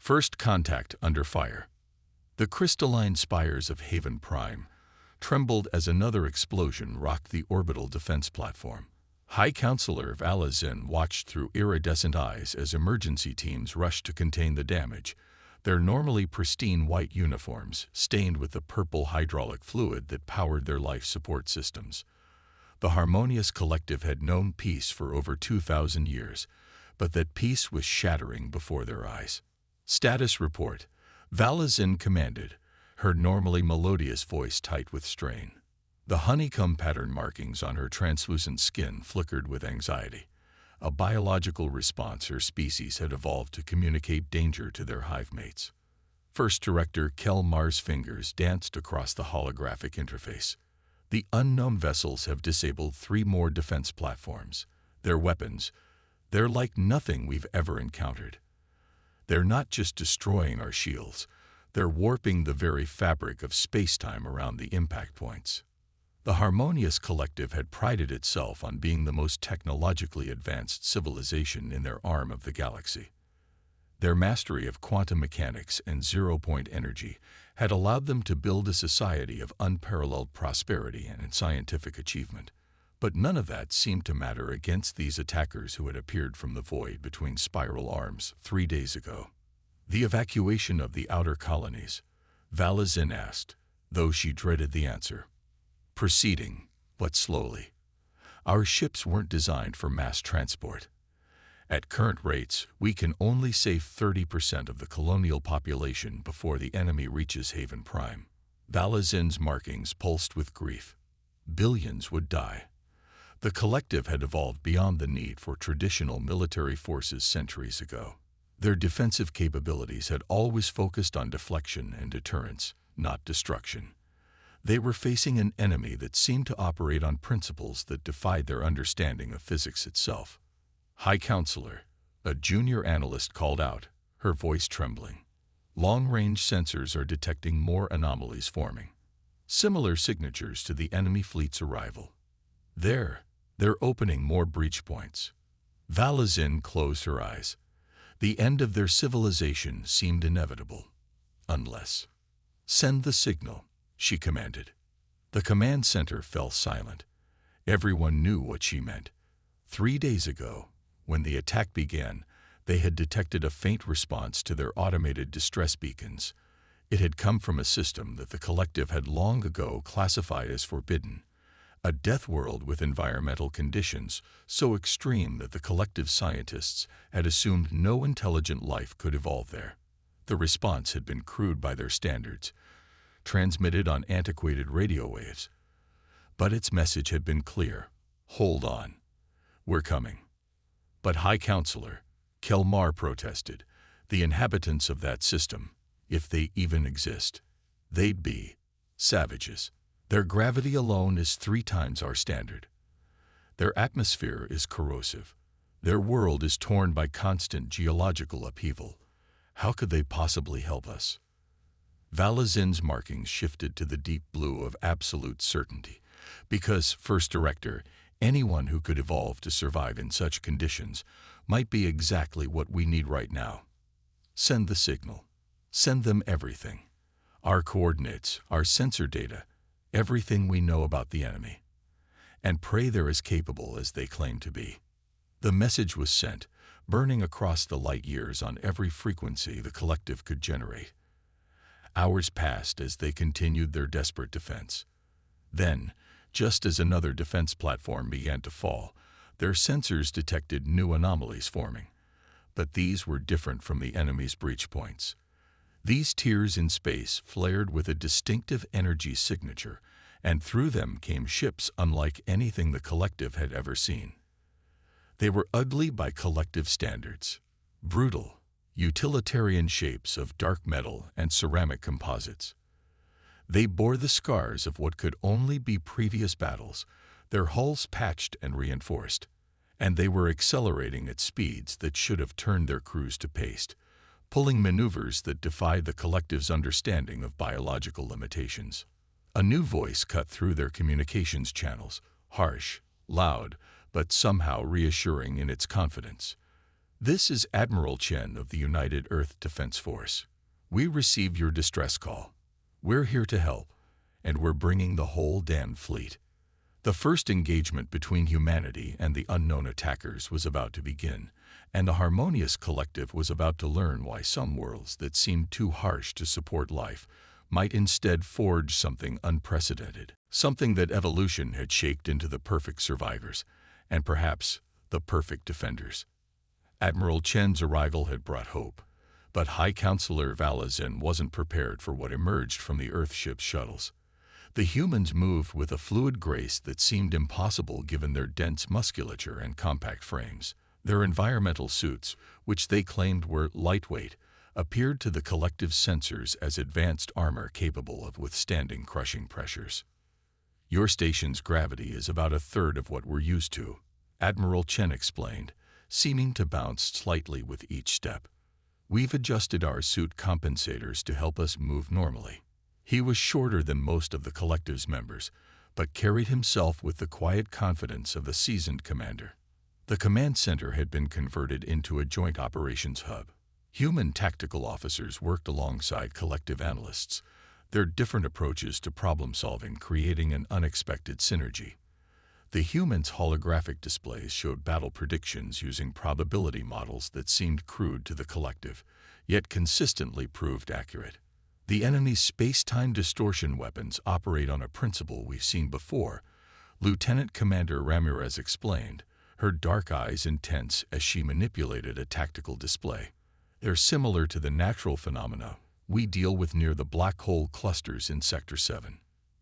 First contact under fire. The crystalline spires of Haven Prime trembled as another explosion rocked the orbital defense platform. High Counselor Vala Zin watched through iridescent eyes as emergency teams rushed to contain the damage, their normally pristine white uniforms stained with the purple hydraulic fluid that powered their life support systems. The Harmonious Collective had known peace for over 2,000 years, but that peace was shattering before their eyes. Status report. Vala Zin commanded, her normally melodious voice tight with strain. The honeycomb pattern markings on her translucent skin flickered with anxiety, a biological response her species had evolved to communicate danger to their hive mates. First Director Kel Mar's fingers danced across the holographic interface. The unknown vessels have disabled 3 more defense platforms. Their weapons, they're like nothing we've ever encountered. They're not just destroying our shields, they're warping the very fabric of space-time around the impact points. The Harmonious Collective had prided itself on being the most technologically advanced civilization in their arm of the galaxy. Their mastery of quantum mechanics and zero-point energy had allowed them to build a society of unparalleled prosperity and scientific achievement. But none of that seemed to matter against these attackers who had appeared from the void between spiral arms 3 days ago. The evacuation of the outer colonies, Vala Zin asked, though she dreaded the answer. Proceeding, but slowly. Our ships weren't designed for mass transport. At current rates, we can only save 30% of the colonial population before the enemy reaches Haven Prime. Vala Zin's markings pulsed with grief. Billions would die. The Collective had evolved beyond the need for traditional military forces centuries ago. Their defensive capabilities had always focused on deflection and deterrence, not destruction. They were facing an enemy that seemed to operate on principles that defied their understanding of physics itself. High Counselor, a junior analyst, called out, her voice trembling. Long-range sensors are detecting more anomalies forming. Similar signatures to the enemy fleet's arrival. They're opening more breach points. Vala Zin closed her eyes. The end of their civilization seemed inevitable. Unless. Send the signal, she commanded. The command center fell silent. Everyone knew what she meant. 3 days ago, when the attack began, they had detected a faint response to their automated distress beacons. It had come from a system that the Collective had long ago classified as forbidden. A death world with environmental conditions so extreme that the Collective scientists had assumed no intelligent life could evolve there. The response had been crude by their standards, transmitted on antiquated radio waves. But its message had been clear. Hold on. We're coming. But High Counselor, Kel Mar protested, the inhabitants of that system, if they even exist, they'd be savages. Their gravity alone is 3 times our standard. Their atmosphere is corrosive. Their world is torn by constant geological upheaval. How could they possibly help us? Vala Zin's markings shifted to the deep blue of absolute certainty, because, First Director, anyone who could evolve to survive in such conditions might be exactly what we need right now. Send the signal. Send them everything. Our coordinates, our sensor data, everything we know about the enemy. And pray they're as capable as they claim to be. The message was sent, burning across the light years on every frequency the Collective could generate. Hours passed as they continued their desperate defense. Then, just as another defense platform began to fall, their sensors detected new anomalies forming. But these were different from the enemy's breach points. These tiers in space flared with a distinctive energy signature, and through them came ships unlike anything the Collective had ever seen. They were ugly by Collective standards, brutal, utilitarian shapes of dark metal and ceramic composites. They bore the scars of what could only be previous battles, their hulls patched and reinforced, and they were accelerating at speeds that should have turned their crews to paste, pulling maneuvers that defied the Collective's understanding of biological limitations. A new voice cut through their communications channels, harsh, loud, but somehow reassuring in its confidence. This is Admiral Chen of the United Earth Defense Force. We received your distress call. We're here to help, and we're bringing the whole damn fleet. The first engagement between humanity and the unknown attackers was about to begin, and the harmonious collective was about to learn why some worlds that seemed too harsh to support life might instead forge something unprecedented, something that evolution had shaped into the perfect survivors, and perhaps the perfect defenders. Admiral Chen's arrival had brought hope, but High Counselor Valazin wasn't prepared for what emerged from the Earthship's shuttles. The humans moved with a fluid grace that seemed impossible given their dense musculature and compact frames. Their environmental suits, which they claimed were lightweight, appeared to the collective's sensors as advanced armor capable of withstanding crushing pressures. Your station's gravity is about a third of what we're used to, Admiral Chen explained, seeming to bounce slightly with each step. We've adjusted our suit compensators to help us move normally. He was shorter than most of the collective's members, but carried himself with the quiet confidence of a seasoned commander. The command center had been converted into a joint operations hub. Human tactical officers worked alongside collective analysts, their different approaches to problem-solving creating an unexpected synergy. The humans' holographic displays showed battle predictions using probability models that seemed crude to the collective, yet consistently proved accurate. The enemy's space-time distortion weapons operate on a principle we've seen before, Lieutenant Commander Ramirez explained, her dark eyes intense as she manipulated a tactical display. They're similar to the natural phenomena we deal with near the black hole clusters in Sector 7.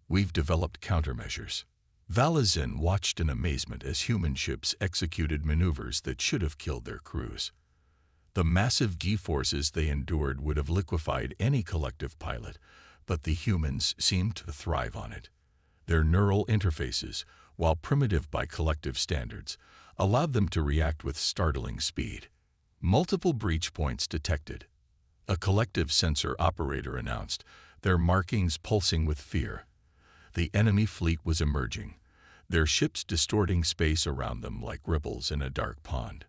We've developed countermeasures. Valazin watched in amazement as human ships executed maneuvers that should have killed their crews. The massive G-forces they endured would have liquefied any collective pilot, but the humans seemed to thrive on it. Their neural interfaces, while primitive by collective standards, allowed them to react with startling speed. Multiple breach points detected. A collective sensor operator announced, their markings pulsing with fear. The enemy fleet was emerging, their ships distorting space around them like ripples in a dark pond.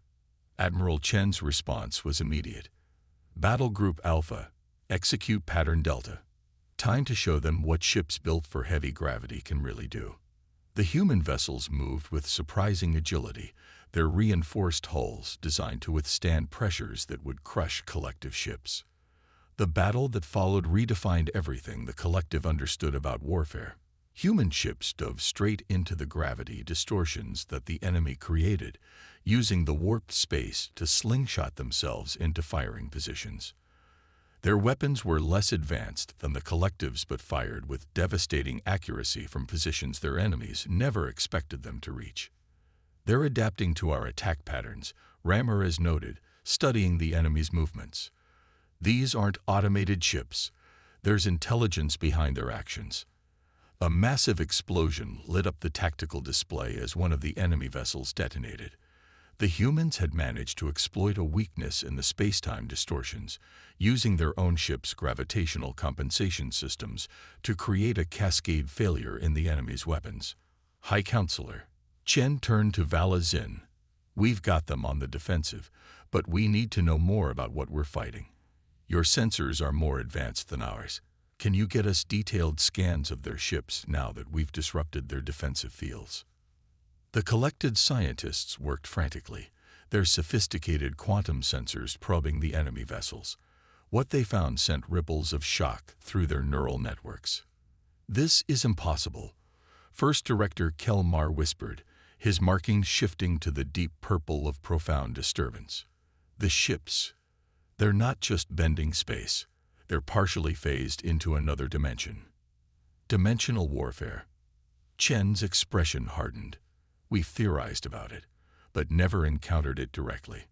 Admiral Chen's response was immediate. Battle Group Alpha, execute Pattern Delta. Time to show them what ships built for heavy gravity can really do. The human vessels moved with surprising agility, their reinforced hulls designed to withstand pressures that would crush collective ships. The battle that followed redefined everything the collective understood about warfare. Human ships dove straight into the gravity distortions that the enemy created, using the warped space to slingshot themselves into firing positions. Their weapons were less advanced than the collectives but fired with devastating accuracy from positions their enemies never expected them to reach. They're adapting to our attack patterns, Ramirez noted, studying the enemy's movements. These aren't automated ships. There's intelligence behind their actions. A massive explosion lit up the tactical display as one of the enemy vessels detonated. The humans had managed to exploit a weakness in the space-time distortions, using their own ship's gravitational compensation systems to create a cascade failure in the enemy's weapons. High Counselor Chen turned to Valazin. We've got them on the defensive, but we need to know more about what we're fighting. Your sensors are more advanced than ours. Can you get us detailed scans of their ships now that we've disrupted their defensive fields? The collected scientists worked frantically, their sophisticated quantum sensors probing the enemy vessels. What they found sent ripples of shock through their neural networks. This is impossible, First Director Kelmar whispered, his markings shifting to the deep purple of profound disturbance. The ships, they're not just bending space. They're partially phased into another dimension. Dimensional warfare. Chen's expression hardened. We've theorized about it, but never encountered it directly.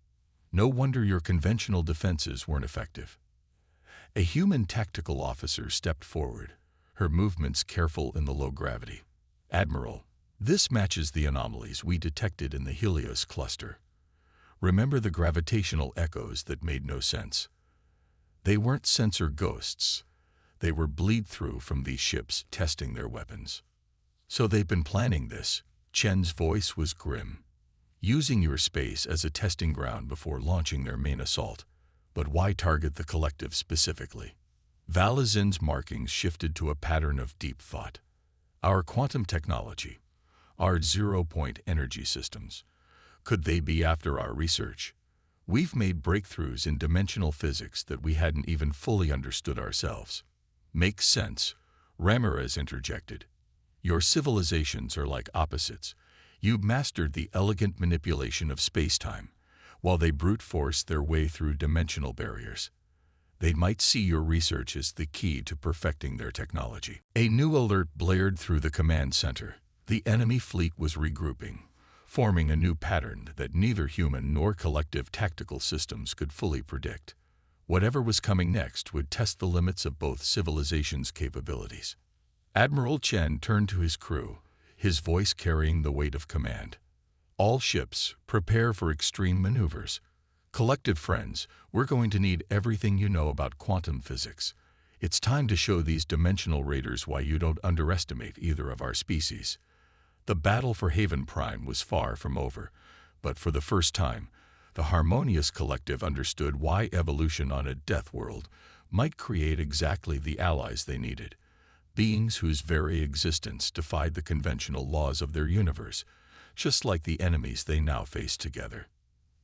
No wonder your conventional defenses weren't effective. A human tactical officer stepped forward, her movements careful in the low gravity. Admiral, this matches the anomalies we detected in the Helios cluster. Remember the gravitational echoes that made no sense? They weren't sensor ghosts. They were bleed-through from these ships testing their weapons. So they've been planning this. Chen's voice was grim. using your space as a testing ground before launching their main assault. But why target the collective specifically? Valazin's markings shifted to a pattern of deep thought. Our quantum technology, our zero-point energy systems, could they be after our research? We've made breakthroughs in dimensional physics that we hadn't even fully understood ourselves. Makes sense, Ramirez interjected. Your civilizations are like opposites. You've mastered the elegant manipulation of space-time, while they brute force their way through dimensional barriers. They might see your research as the key to perfecting their technology. A new alert blared through the command center. The enemy fleet was regrouping, forming a new pattern that neither human nor collective tactical systems could fully predict. Whatever was coming next would test the limits of both civilizations' capabilities. Admiral Chen turned to his crew, his voice carrying the weight of command. All ships, prepare for extreme maneuvers. Collective friends, we're going to need everything you know about quantum physics. It's time to show these dimensional raiders why you don't underestimate either of our species. The battle for Haven Prime was far from over, but for the first time, the harmonious collective understood why evolution on a death world might create exactly the allies they needed, beings whose very existence defied the conventional laws of their universe, just like the enemies they now faced together.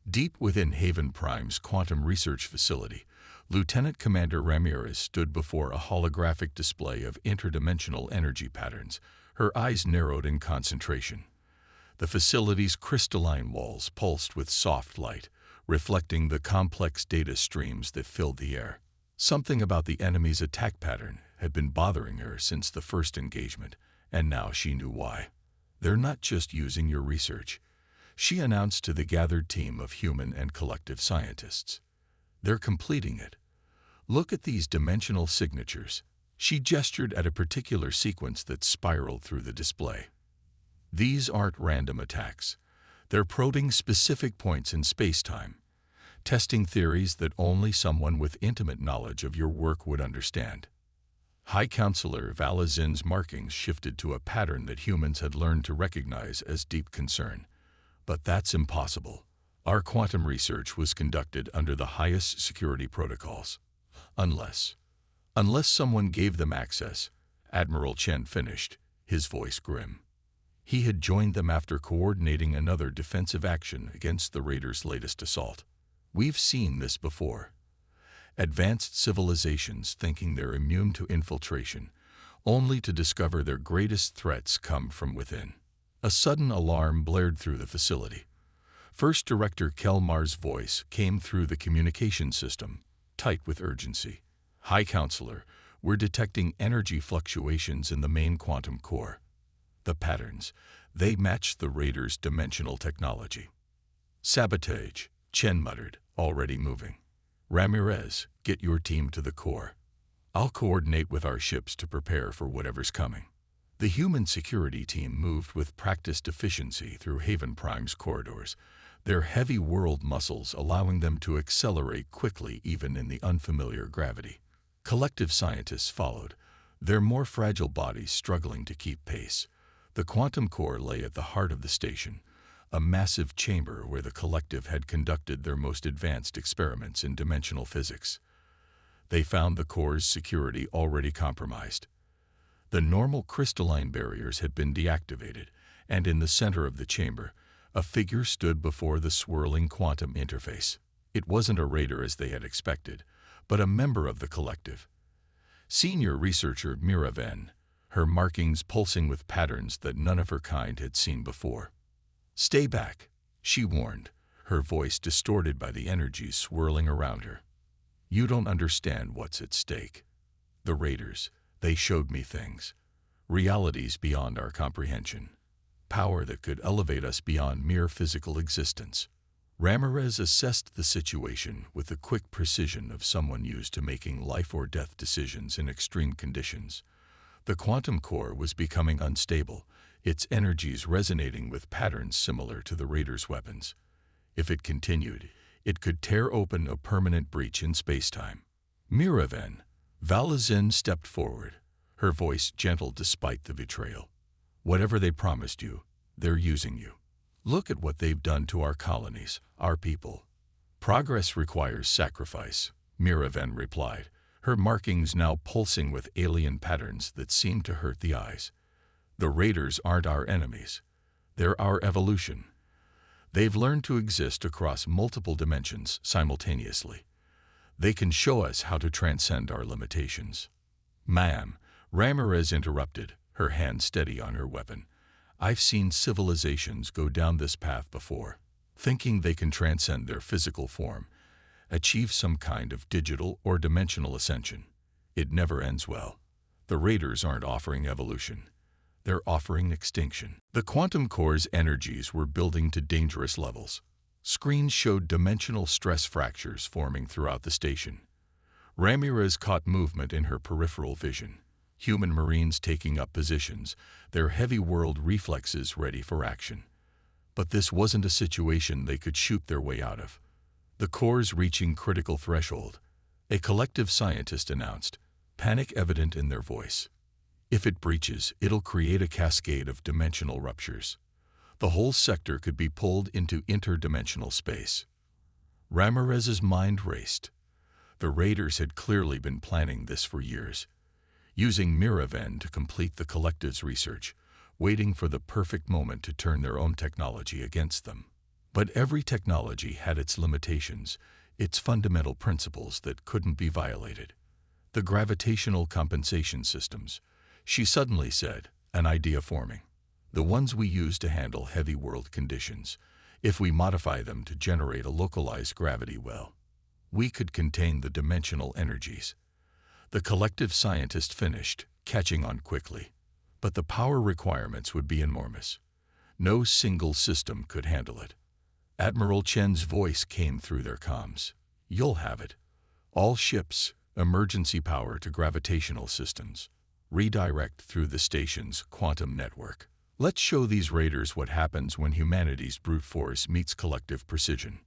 Deep within Haven Prime's quantum research facility, Lieutenant Commander Ramirez stood before a holographic display of interdimensional energy patterns, her eyes narrowed in concentration. The facility's crystalline walls pulsed with soft light, reflecting the complex data streams that filled the air. Something about the enemy's attack pattern had been bothering her since the first engagement, and now she knew why. They're not just using your research, she announced to the gathered team of human and collective scientists. They're completing it. Look at these dimensional signatures. She gestured at a particular sequence that spiraled through the display. These aren't random attacks. They're probing specific points in space-time, testing theories that only someone with intimate knowledge of your work would understand. High Counselor Valazin's markings shifted to a pattern that humans had learned to recognize as deep concern. But that's impossible. Our quantum research was conducted under the highest security protocols. Unless someone gave them access, Admiral Chen finished, his voice grim. He had joined them after coordinating another defensive action against the raiders' latest assault. We've seen this before. Advanced civilizations thinking they're immune to infiltration, only to discover their greatest threats come from within. A sudden alarm blared through the facility. First Director Kelmar's voice came through the communication system, tight with urgency. High Counselor, we're detecting energy fluctuations in the main quantum core. The patterns, they match the raiders' dimensional technology. Sabotage, Chen muttered, already moving. Ramirez, get your team to the core. I'll coordinate with our ships to prepare for whatever's coming. The human security team moved with practiced efficiency through Haven Prime's corridors, their heavy world muscles allowing them to accelerate quickly even in the unfamiliar gravity. Collective scientists followed, their more fragile bodies struggling to keep pace. The quantum core lay at the heart of the station, a massive chamber where the collective had conducted their most advanced experiments in dimensional physics. They found the core's security already compromised. The normal crystalline barriers had been deactivated, and in the center of the chamber, a figure stood before the swirling quantum interface. It wasn't a raider as they had expected, but a member of the collective. Senior researcher Miraven, her markings pulsing with patterns that none of her kind had seen before. Stay back, she warned, her voice distorted by the energies swirling around her. You don't understand what's at stake. The raiders, they showed me things. Realities beyond our comprehension. Power that could elevate us beyond mere physical existence. Ramirez assessed the situation with the quick precision of someone used to making life-or-death decisions in extreme conditions. The quantum core was becoming unstable, its energies resonating with patterns similar to the raiders' weapons. If it continued, it could tear open a permanent breach in space-time. Miraven, Valazin stepped forward, her voice gentle despite the betrayal. Whatever they promised you, they're using you. Look at what they've done to our colonies, our people. Progress requires sacrifice, Miraven replied, her markings now pulsing with alien patterns that seemed to hurt the eyes. The Raiders aren't our enemies. They're our evolution. They've learned to exist across multiple dimensions simultaneously. They can show us how to transcend our limitations. Ma'am, Ramirez interrupted, her hand steady on her weapon. I've seen civilizations go down this path before, thinking they can transcend their physical form, achieve some kind of digital or dimensional ascension. It never ends well. The Raiders aren't offering evolution. They're offering extinction. The quantum core's energies were building to dangerous levels. Screens showed dimensional stress fractures forming throughout the station. Ramirez caught movement in her peripheral vision. Human Marines taking up positions, their heavy world reflexes ready for action. But this wasn't a situation they could shoot their way out of. The core's reaching critical threshold, a collective scientist announced, panic evident in their voice. If it breaches, it'll create a cascade of dimensional ruptures. The whole sector could be pulled into interdimensional space. Ramirez's mind raced. The Raiders had clearly been planning this for years, using Miraven to complete the collective's research, waiting for the perfect moment to turn their own technology against them. But every technology had its limitations, its fundamental principles that couldn't be violated. The gravitational compensation systems, she suddenly said, an idea forming. The ones we use to handle heavy world conditions, if we modify them to generate a localized gravity well, we could contain the dimensional energies. The collective scientist finished, catching on quickly. But the power requirements would be enormous. No single system could handle it. Admiral Chen's voice came through their comms. You'll have it. All ships, emergency power to gravitational systems. Redirect through the station's quantum network. Let's show these Raiders what happens when humanity's brute force meets collective precision.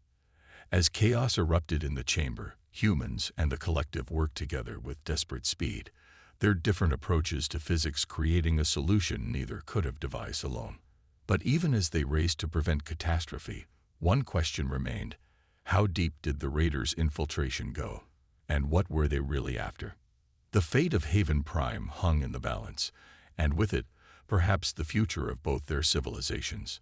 As chaos erupted in the chamber, humans and the collective worked together with desperate speed, their different approaches to physics creating a solution neither could have devised alone. But even as they raced to prevent catastrophe, one question remained. How deep did the Raiders' infiltration go? And what were they really after? The fate of Haven Prime hung in the balance, and with it, perhaps the future of both their civilizations.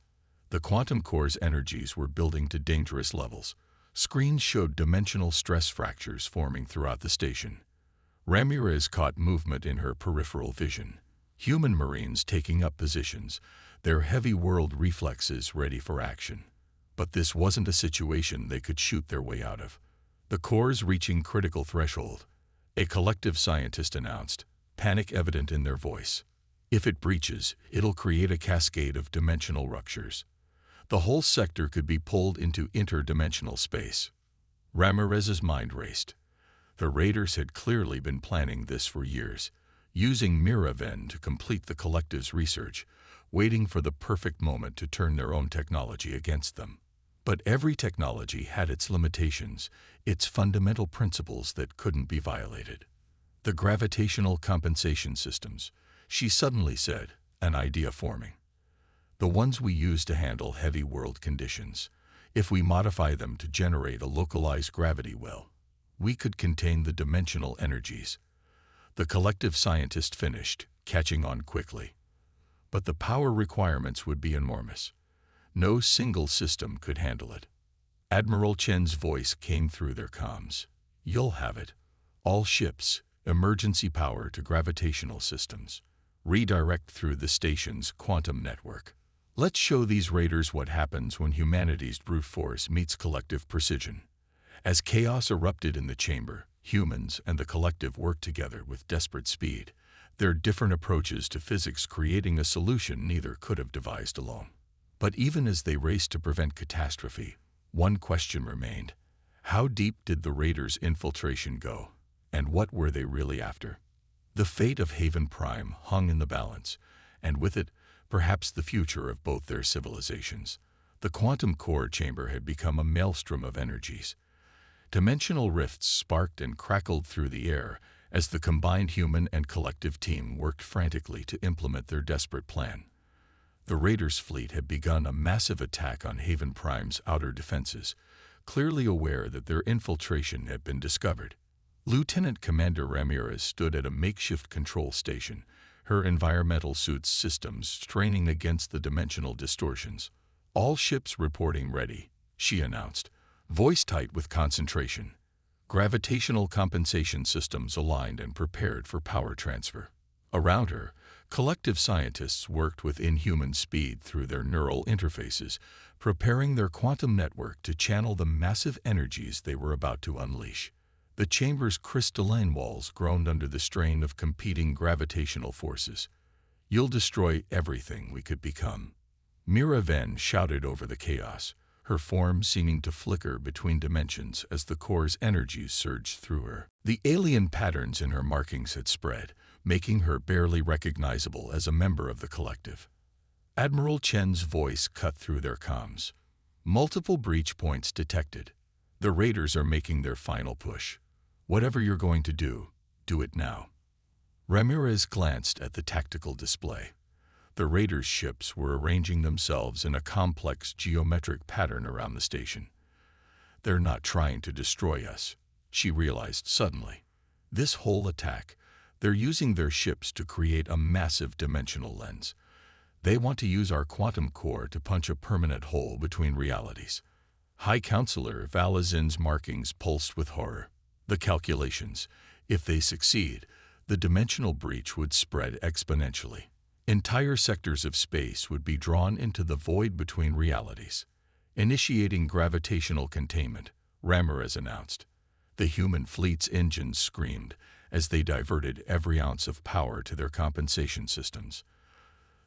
The quantum core's energies were building to dangerous levels. Screens showed dimensional stress fractures forming throughout the station. Ramirez caught movement in her peripheral vision. Human Marines taking up positions, their heavy world reflexes ready for action. But this wasn't a situation they could shoot their way out of. The core's reaching critical threshold, a collective scientist announced, panic evident in their voice. If it breaches, it'll create a cascade of dimensional ruptures. The whole sector could be pulled into interdimensional space. Ramirez's mind raced. The Raiders had clearly been planning this for years, using Miraven to complete the collective's research, waiting for the perfect moment to turn their own technology against them. But every technology had its limitations, its fundamental principles that couldn't be violated. The gravitational compensation systems, she suddenly said, an idea forming. The ones we use to handle heavy world conditions, if we modify them to generate a localized gravity well, we could contain the dimensional energies. The collective scientist finished, catching on quickly. But the power requirements would be enormous. No single system could handle it. Admiral Chen's voice came through their comms. You'll have it. All ships, emergency power to gravitational systems. Redirect through the station's quantum network. Let's show these Raiders what happens when humanity's brute force meets collective precision. As chaos erupted in the chamber, humans and the collective worked together with desperate speed, their different approaches to physics creating a solution neither could have devised alone. But even as they raced to prevent catastrophe, one question remained. How deep did the Raiders' infiltration go? And what were they really after? The fate of Haven Prime hung in the balance, and with it, perhaps the future of both their civilizations. The quantum core chamber had become a maelstrom of energies. Dimensional rifts sparked and crackled through the air as the combined human and collective team worked frantically to implement their desperate plan. The Raiders' fleet had begun a massive attack on Haven Prime's outer defenses, clearly aware that their infiltration had been discovered. Lieutenant Commander Ramirez stood at a makeshift control station, her environmental suit's systems straining against the dimensional distortions. "All ships reporting ready," she announced, voice tight with concentration. Gravitational compensation systems aligned and prepared for power transfer. Around her, collective scientists worked with inhuman speed through their neural interfaces, preparing their quantum network to channel the massive energies they were about to unleash. The chamber's crystalline walls groaned under the strain of competing gravitational forces. "You'll destroy everything we could become," Mira Ven shouted over the chaos, her form seeming to flicker between dimensions as the core's energies surged through her. The alien patterns in her markings had spread, making her barely recognizable as a member of the collective. Admiral Chen's voice cut through their comms. "Multiple breach points detected. The Raiders are making their final push. Whatever you're going to do it now." Ramirez glanced at the tactical display. The Raiders' ships were arranging themselves in a complex geometric pattern around the station. "They're not trying to destroy us," she realized suddenly. "This whole attack, they're using their ships to create a massive dimensional lens. They want to use our quantum core to punch a permanent hole between realities." High Counselor Valazin's markings pulsed with horror. The calculations, if they succeed, the dimensional breach would spread exponentially. Entire sectors of space would be drawn into the void between realities. "Initiating gravitational containment," Ramirez announced. The human fleet's engines screamed as they diverted every ounce of power to their compensation systems.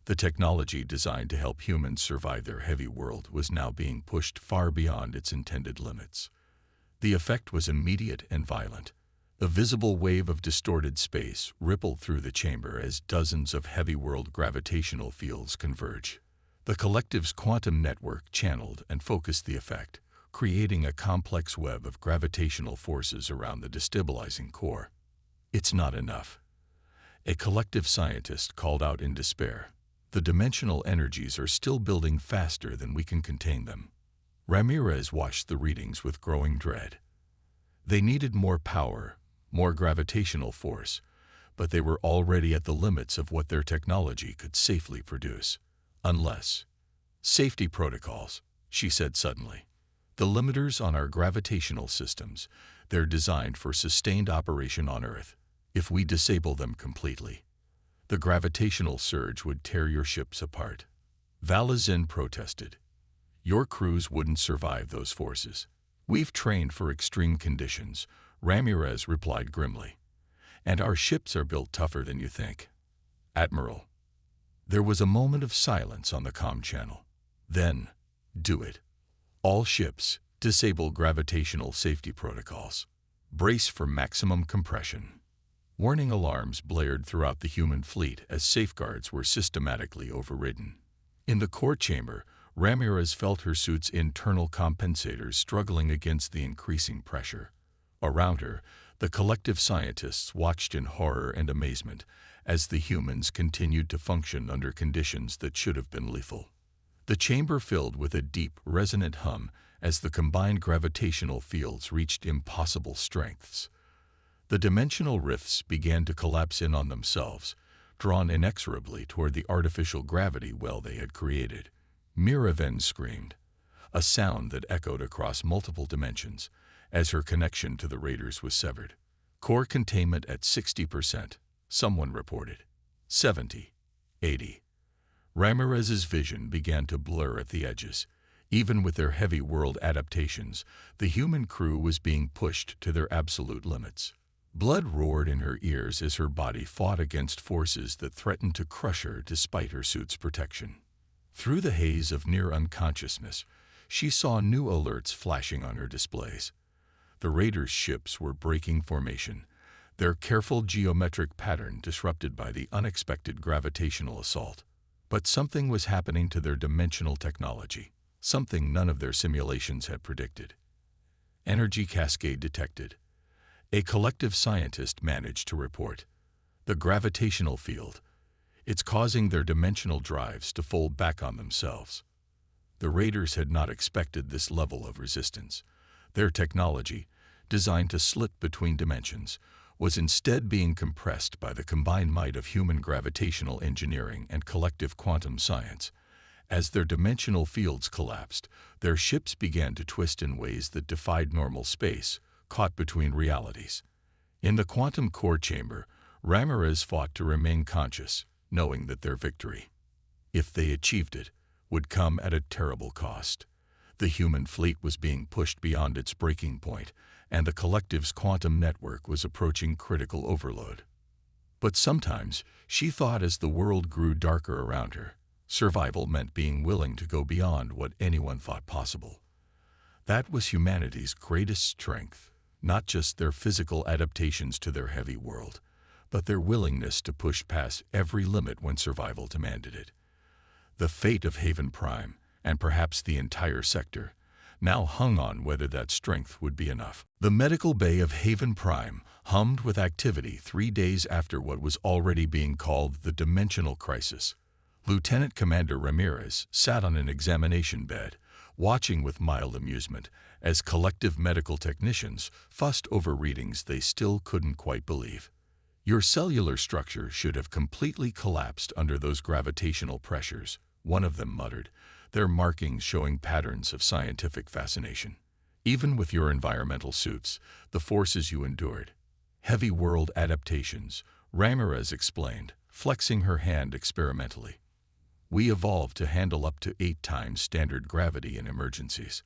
The technology designed to help humans survive their heavy world was now being pushed far beyond its intended limits. The effect was immediate and violent. A visible wave of distorted space rippled through the chamber as dozens of heavy world gravitational fields converge. The collective's quantum network channeled and focused the effect, creating a complex web of gravitational forces around the destabilizing core. "It's not enough," a collective scientist called out in despair. "The dimensional energies are still building faster than we can contain them." Ramirez watched the readings with growing dread. They needed more power, more gravitational force, but they were already at the limits of what their technology could safely produce. "Unless—" "Safety protocols," she said suddenly. "The limiters on our gravitational systems, they're designed for sustained operation on Earth. If we disable them completely, the gravitational surge would tear your ships apart." Valazin protested. "Your crews wouldn't survive those forces." "We've trained for extreme conditions," Ramirez replied grimly. "And our ships are built tougher than you think." "Admiral." There was a moment of silence on the comm channel. Then, "Do it. All ships, disable gravitational safety protocols. Brace for maximum compression." Warning alarms blared throughout the human fleet as safeguards were systematically overridden. In the core chamber, Ramirez felt her suit's internal compensators struggling against the increasing pressure. Around her, the collective scientists watched in horror and amazement as the humans continued to function under conditions that should have been lethal. The chamber filled with a deep, resonant hum as the combined gravitational fields reached impossible strengths. The dimensional rifts began to collapse in on themselves, drawn inexorably toward the artificial gravity well they had created. Mira Ven screamed, a sound that echoed across multiple dimensions as her connection to the Raiders was severed. "Core containment at 60%, someone reported. 70, 80. Ramirez's vision began to blur at the edges. Even with their heavy world adaptations, the human crew was being pushed to their absolute limits. Blood roared in her ears as her body fought against forces that threatened to crush her despite her suit's protection. Through the haze of near unconsciousness, she saw new alerts flashing on her displays. The Raiders' ships were breaking formation, their careful geometric pattern disrupted by the unexpected gravitational assault. But something was happening to their dimensional technology, something none of their simulations had predicted. Energy cascade detected. A collective scientist managed to report. The gravitational field. It's causing their dimensional drives to fold back on themselves. The raiders had not expected this level of resistance. Their technology, designed to slip between dimensions, was instead being compressed by the combined might of human gravitational engineering and collective quantum science. As their dimensional fields collapsed, their ships began to twist in ways that defied normal space, caught between realities. In the quantum core chamber, Ramirez fought to remain conscious, knowing that their victory, if they achieved it, would come at a terrible cost. The human fleet was being pushed beyond its breaking point, and the collective's quantum network was approaching critical overload. But sometimes, she thought as the world grew darker around her, survival meant being willing to go beyond what anyone thought possible. That was humanity's greatest strength, not just their physical adaptations to their heavy world, but their willingness to push past every limit when survival demanded it. The fate of Haven Prime, and perhaps the entire sector, now hung on whether that strength would be enough. The medical bay of Haven Prime hummed with activity 3 days after what was already being called the dimensional crisis. Lieutenant Commander Ramirez sat on an examination bed, watching with mild amusement as collective medical technicians fussed over readings they still couldn't quite believe. Your cellular structure should have completely collapsed under those gravitational pressures, one of them muttered, their markings showing patterns of scientific fascination. Even with your environmental suits, the forces you endured. Heavy world adaptations, Ramirez explained, flexing her hand experimentally. We evolved to handle up to 8 times standard gravity in emergencies.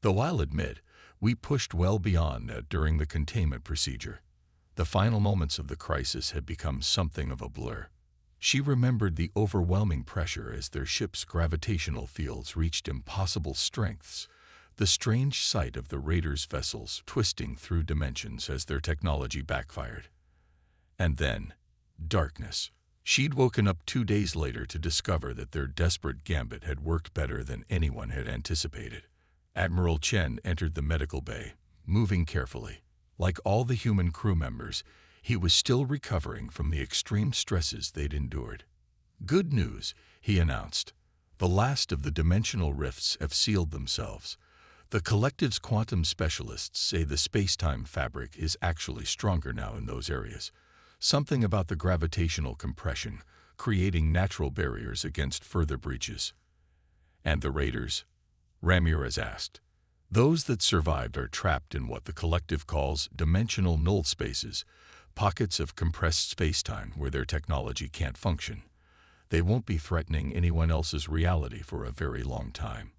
Though I'll admit, we pushed well beyond that during the containment procedure. The final moments of the crisis had become something of a blur. She remembered the overwhelming pressure as their ship's gravitational fields reached impossible strengths, the strange sight of the raiders' vessels twisting through dimensions as their technology backfired. And then, darkness. She'd woken up 2 days later to discover that their desperate gambit had worked better than anyone had anticipated. Admiral Chen entered the medical bay, moving carefully. Like all the human crew members, he was still recovering from the extreme stresses they'd endured. Good news, he announced. The last of the dimensional rifts have sealed themselves. The collective's quantum specialists say the space-time fabric is actually stronger now in those areas. Something about the gravitational compression, creating natural barriers against further breaches. And the raiders? Ramirez asked. Those that survived are trapped in what the collective calls dimensional null spaces, pockets of compressed space-time where their technology can't function. They won't be threatening anyone else's reality for a very long time.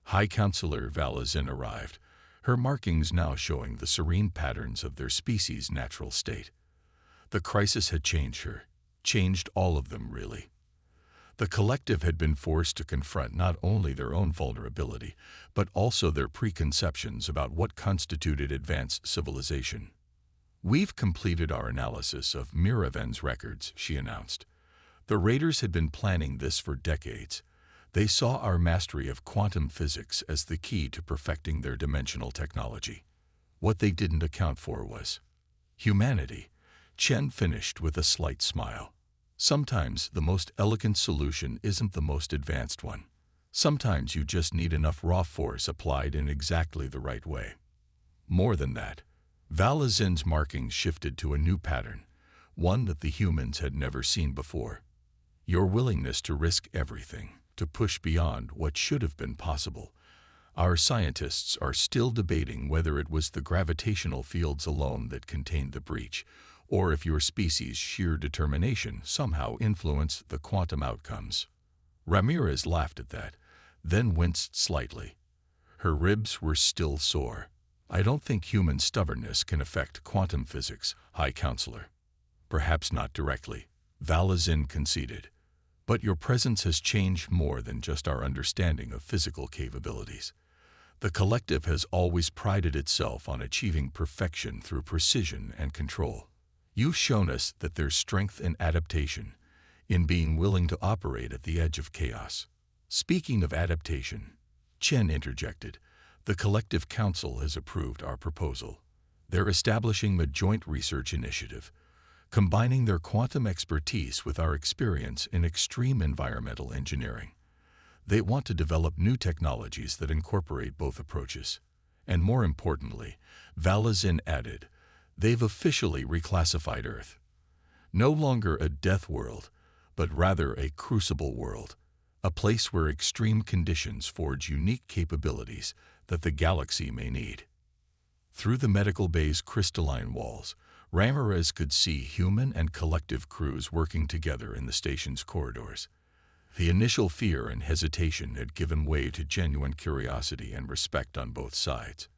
High Counselor Valazin arrived, her markings now showing the serene patterns of their species' natural state. The crisis had changed her, changed all of them really. The collective had been forced to confront not only their own vulnerability, but also their preconceptions about what constituted advanced civilization. We've completed our analysis of Miraven's records, she announced. The raiders had been planning this for decades. They saw our mastery of quantum physics as the key to perfecting their dimensional technology. What they didn't account for was humanity. Chen finished with a slight smile. Sometimes the most elegant solution isn't the most advanced one. Sometimes you just need enough raw force applied in exactly the right way. More than that, Valazin's markings shifted to a new pattern, one that the humans had never seen before. Your willingness to risk everything, to push beyond what should have been possible. Our scientists are still debating whether it was the gravitational fields alone that contained the breach, or if your species' sheer determination somehow influenced the quantum outcomes. Ramirez laughed at that, then winced slightly. Her ribs were still sore. I don't think human stubbornness can affect quantum physics, High Counselor. Perhaps not directly, Valazin conceded. But your presence has changed more than just our understanding of physical capabilities. The collective has always prided itself on achieving perfection through precision and control. You've shown us that there's strength in adaptation, in being willing to operate at the edge of chaos. Speaking of adaptation, Chen interjected, the Collective Council has approved our proposal. They're establishing the Joint Research Initiative. combining their quantum expertise with our experience in extreme environmental engineering. They want to develop new technologies that incorporate both approaches. And more importantly, Valazin added, they've officially reclassified Earth. No longer a death world, but rather a crucible world, a place where extreme conditions forge unique capabilities that the galaxy may need. Through the medical bay's crystalline walls, Ramirez could see human and collective crews working together in the station's corridors. The initial fear and hesitation had given way to genuine curiosity and respect on both sides.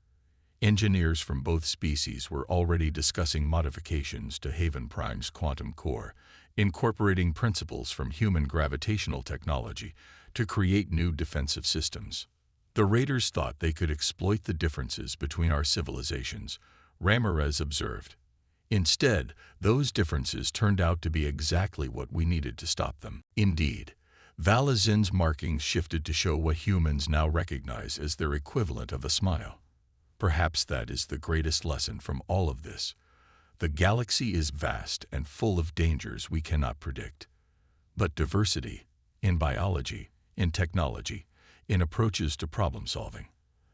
Engineers from both species were already discussing modifications to Haven Prime's quantum core, incorporating principles from human gravitational technology to create new defensive systems. The Raiders thought they could exploit the differences between our civilizations, Ramirez observed. Instead, those differences turned out to be exactly what we needed to stop them. Indeed, Valazin's markings shifted to show what humans now recognize as their equivalent of a smile. Perhaps that is the greatest lesson from all of this. The galaxy is vast and full of dangers we cannot predict. But diversity, in biology, in technology, in approaches to problem solving,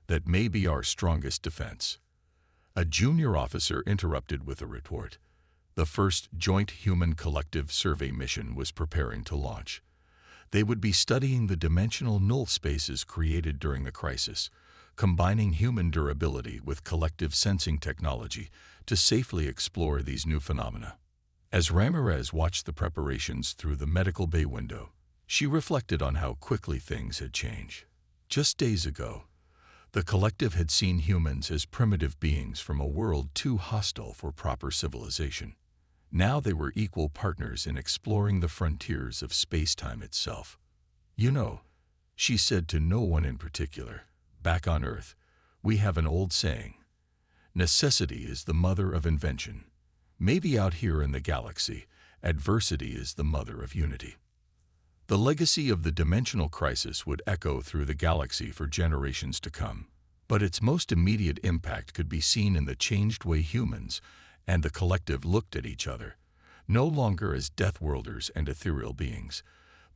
that may be our strongest defense. A junior officer interrupted with a retort. The first joint human collective survey mission was preparing to launch. They would be studying the dimensional null spaces created during the crisis, combining human durability with collective sensing technology to safely explore these new phenomena. As Ramirez watched the preparations through the medical bay window, she reflected on how quickly things had changed. Just days ago, the collective had seen humans as primitive beings from a world too hostile for proper civilization. Now they were equal partners in exploring the frontiers of space-time itself. You know, she said to no one in particular, back on Earth, we have an old saying, necessity is the mother of invention. Maybe out here in the galaxy, adversity is the mother of unity. The legacy of the dimensional crisis would echo through the galaxy for generations to come, but its most immediate impact could be seen in the changed way humans and the collective looked at each other, no longer as Deathworlders and ethereal beings,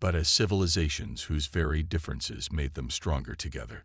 but as civilizations whose very differences made them stronger together.